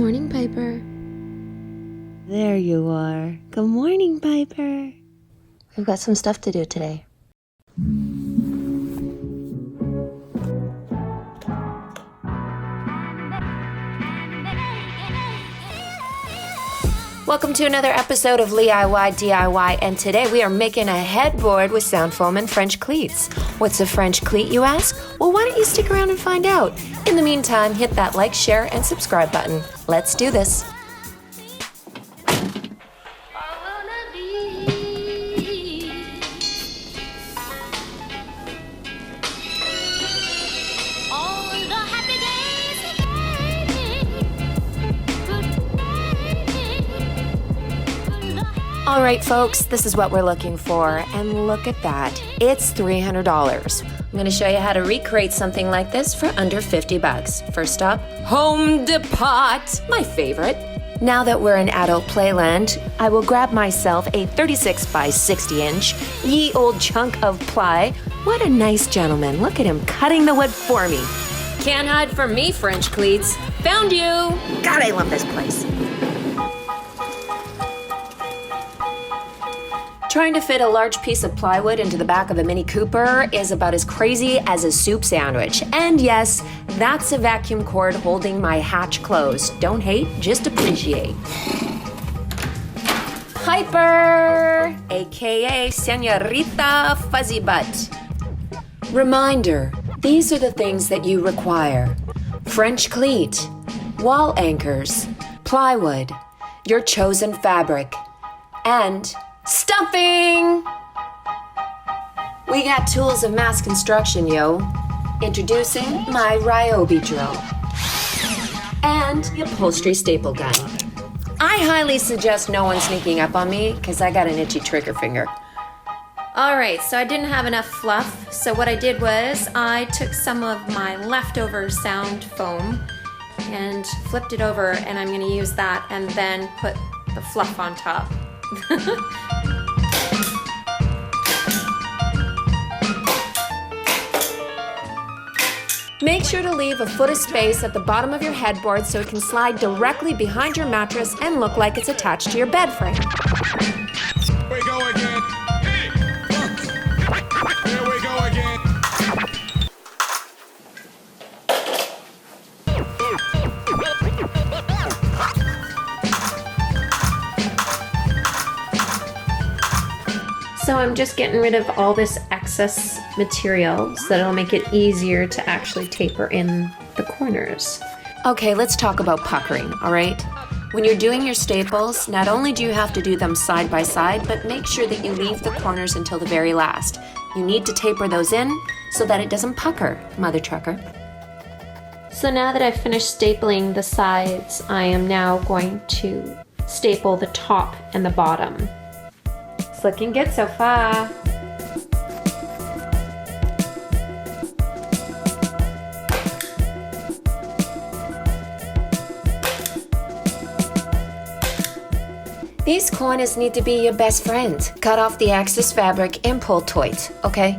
morning, Piper. There you are. Good morning, Piper. We've got some stuff to do today. Welcome to another episode of DIY DIY, and today we are making a headboard with sound foam and French cleats. What's a French cleat, you ask? Well, why don't you stick around and find out? In the meantime, hit that like, share, and subscribe button. Let's do this. All right, folks, this is what we're looking for, and look at that. It's $300. I'm going to show you how to recreate something like this for under $50. First up, Home Depot, my favorite. Now that we're in adult playland, I will grab myself a 36 by 60 inch ye old chunk of ply. What a nice gentleman. Look at him cutting the wood for me. Can't hide from me, French cleats. Found you. God, I love this place. Trying to fit a large piece of plywood into the back of a Mini Cooper is about as crazy as a soup sandwich. And yes, that's a vacuum cord holding my hatch closed. Don't hate, just appreciate. Piper, aka Senorita Fuzzy Butt. Reminder, these are the things that you require. French cleat, wall anchors, plywood, your chosen fabric, and stuffing! We got tools of mass construction, yo. Introducing my Ryobi drill and the Upholstery Staple Gun. I highly suggest no one sneaking up on me because I got an itchy trigger finger. Alright, so I didn't have enough fluff, so what I did was I took some of my leftover sound foam and flipped it over, and I'm going to use that and then put the fluff on top. Make sure to leave a foot of space at the bottom of your headboard so it can slide directly behind your mattress and look like it's attached to your bed frame. We go again. Hey, look. Here we go again. So I'm just getting rid of all this excess material so that it'll make it easier to actually taper in the corners. Okay, let's talk about puckering, all right? When you're doing your staples, not only do you have to do them side by side, but make sure that you leave the corners until the very last. You need to taper those in so that it doesn't pucker, mother trucker. So now that I've finished stapling the sides, I am now going to staple the top and the bottom. It's looking good so far. These corners need to be your best friend. Cut off the excess fabric and pull tight, okay?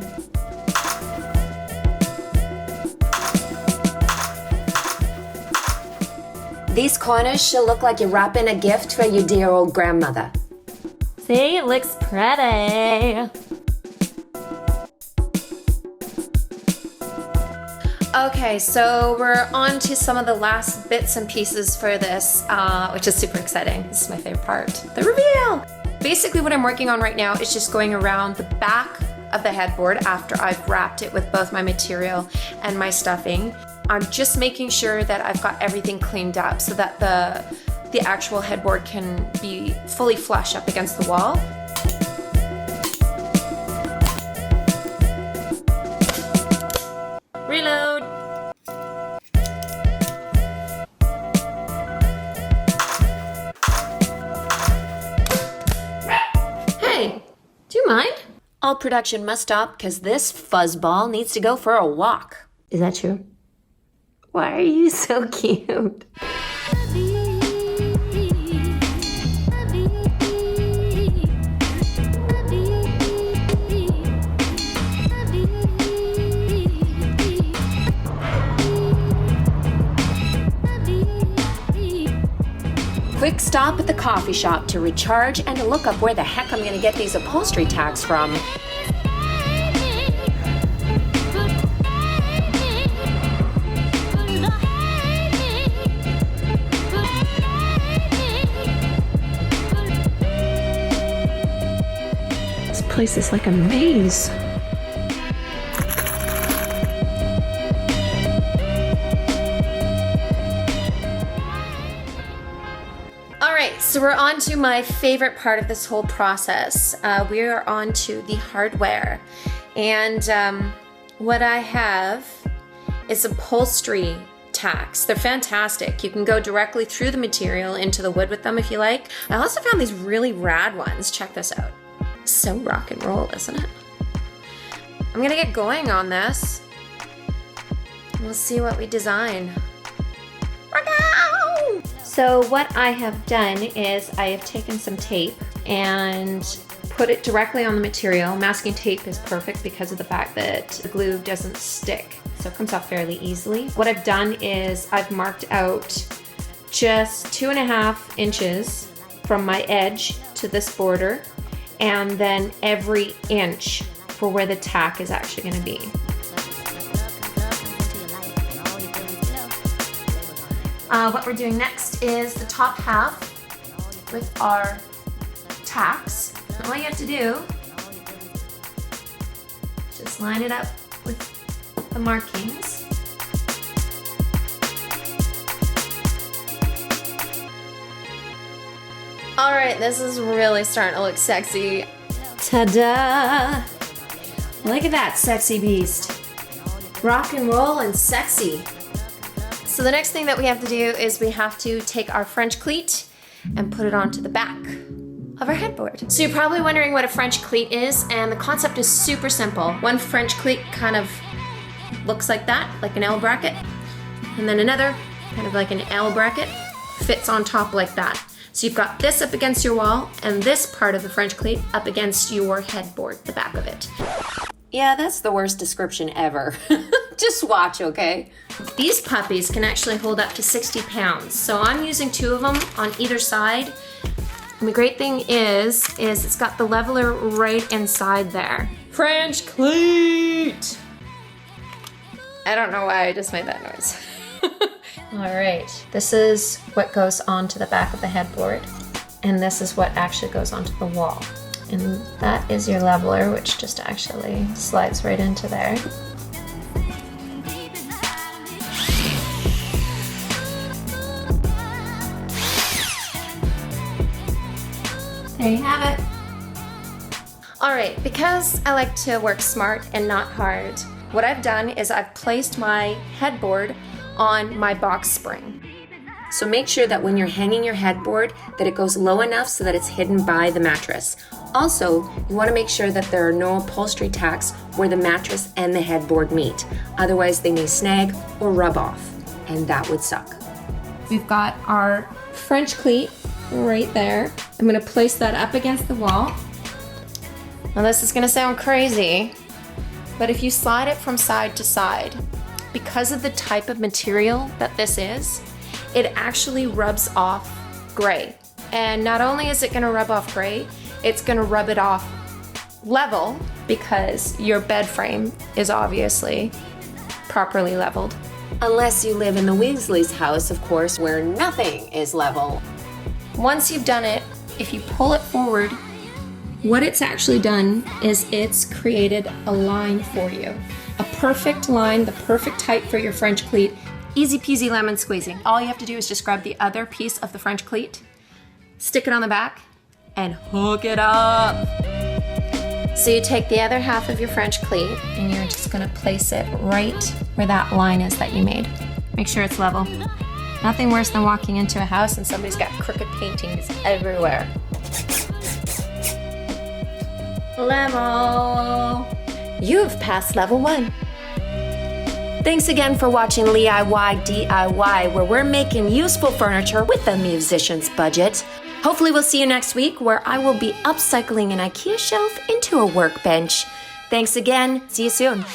These corners should look like you're wrapping a gift for your dear old grandmother. See, it looks pretty. Okay, so we're on to some of the last bits and pieces for this, which is super exciting. This is my favorite part, the reveal. Basically what I'm working on right now is just going around the back of the headboard after I've wrapped it with both my material and my stuffing. I'm just making sure that I've got everything cleaned up so that the actual headboard can be fully flush up against the wall. Reload. Hey, do you mind? All production must stop because this fuzzball needs to go for a walk. Is that true? Why are you so cute? quick stop at the coffee shop to recharge and to look up where the heck I'm going to get these upholstery tacks from. This place is like a maze. So we're on to my favorite part of this whole process. We are on to the hardware. And what I have is upholstery tacks. They're fantastic. You can go directly through the material into the wood with them if you like. I also found these really rad ones. Check this out. So rock and roll, isn't it? I'm gonna get going on this. We'll see what we design. So what I have done is I have taken some tape and put it directly on the material. Masking tape is perfect because of the fact that the glue doesn't stick, so it comes off fairly easily. What I've done is I've marked out just 2.5 inches from my edge to this border, and then every inch for where the tack is actually going to be. What we're doing next is the top half with our tacks. All you have to do is just line it up with the markings. All right, this is really starting to look sexy. Ta-da! Look at that sexy beast. Rock and roll and sexy. So the next thing that we have to do is we have to take our French cleat and put it onto the back of our headboard. So you're probably wondering what a French cleat is, and the concept is super simple. One French cleat kind of looks like that, like an L bracket, and then another kind of like an L bracket fits on top like that. So you've got this up against your wall and this part of the French cleat up against your headboard, the back of it. Yeah, that's the worst description ever. Just watch, okay? These puppies can actually hold up to 60 pounds. So I'm using 2 of them on either side. And the great thing is it's got the leveler right inside there. French cleat! I don't know why I just made that noise. All right, this is what goes onto the back of the headboard. And this is what actually goes onto the wall. And that is your leveler, which just actually slides right into there. There you have it. All right, because I like to work smart and not hard, what I've done is I've placed my headboard on my box spring. So make sure that when you're hanging your headboard that it goes low enough so that it's hidden by the mattress. Also, you want to make sure that there are no upholstery tacks where the mattress and the headboard meet. Otherwise, they may snag or rub off, and that would suck. We've got our French cleat right there. I'm gonna place that up against the wall. Now this is gonna sound crazy, but if you slide it from side to side, because of the type of material that this is, it actually rubs off gray. And not only is it gonna rub off gray, it's gonna rub it off level because your bed frame is obviously properly leveled. Unless you live in the Weasley's house, of course, where nothing is level. Once you've done it, if you pull it forward, what it's actually done is it's created a line for you. A perfect line, the perfect height for your French cleat. Easy peasy lemon squeezy. All you have to do is just grab the other piece of the French cleat, stick it on the back, and hook it up. So you take the other half of your French cleat and you're just gonna place it right where that line is that you made. Make sure it's level. Nothing worse than walking into a house and somebody's got crooked paintings everywhere. Level. You've passed level 1. Thanks again for watching Liiy DIY, where we're making useful furniture with a musician's budget. Hopefully we'll see you next week, where I will be upcycling an IKEA shelf into a workbench. Thanks again. See you soon.